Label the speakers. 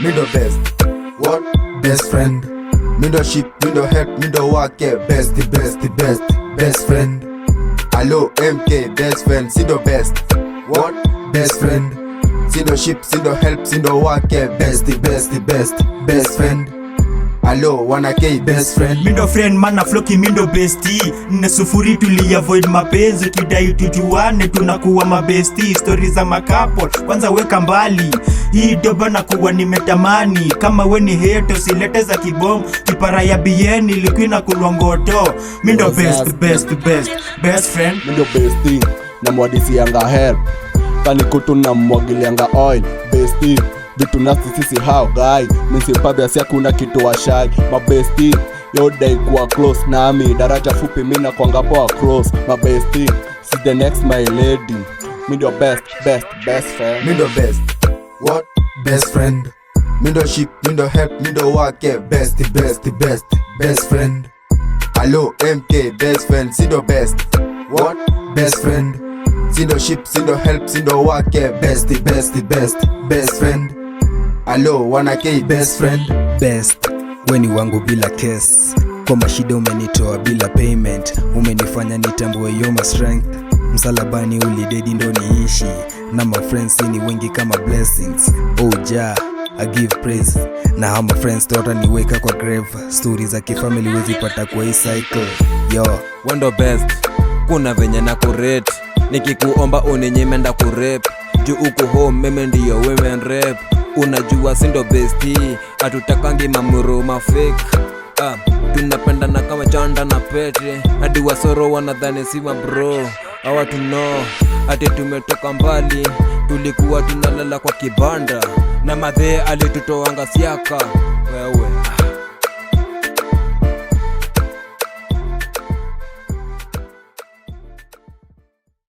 Speaker 1: me the best. What? Best friend. Me the ship, me the help, me the work, yeah. Best, the best, the best, best friend. Hello MK, best friend, see the best. What? Best friend. See the ship, see the help, see the work, yeah. Best, the best, the best, best friend. Hello, 1K best friend.
Speaker 2: Mindo friend mana floki mindo bestie. Nne sufuri tuli avoid mapenzi. Kidai tujuane tunakuwa mabestie. Stories za makapol kwanza weka mbali. Hii doba na kuwa nimetamani. Kama we ni hate usilete za kibom. Kipara ya bieni likuina kulongoto. Mindo best best friend.
Speaker 3: Mindo bestie na mwadisi yanga help. Kani kutu na mwagilianga oil. Bestie vitu nasi sisi hao guy. Misipabe siya kuna kitu wa shy. Mabestie yodai kuwa close nami. Daraja fupi mina kwa ngapo close. Mabestie see the next my lady. Mindo best friend.
Speaker 1: Mindo best. What? Best friend. Mindo ship, mindo help, mindo work, yeah. Best, the best, the best, best friend. Hello MK best friend, see the best. What? Best friend. See the ship, see the help, see the work, yeah. Best, the best, the best, best friend. Hello 1K best friend.
Speaker 4: Best, weni wangu bila case. Kwa mashida umenitoa bila payment. Umenifanya nitambue your strength. Msalabani ulidedi ndo niishi. Na my friends ni wengi kama blessings. Oh ja, I give praise. Na how my friends tota niweka kwa grave. Stories za kifamily wezi pata kwa hii cycle. Yo,
Speaker 5: wendo best, kuna venye na kurate. Nikikuomba uninyime nda kurep. Juu uko home meme ndiyo women rap. Unajua sindo bestie, hatutakangi mamuro mafake. Tunapendana kama chanda na pete. Hadi wasoro wanadhani si bro. Hawa tuno, ati tumetoka mbali. Tulikuwa tunalala kwa kibanda. Na madhe alitutoanga siaka. Wewe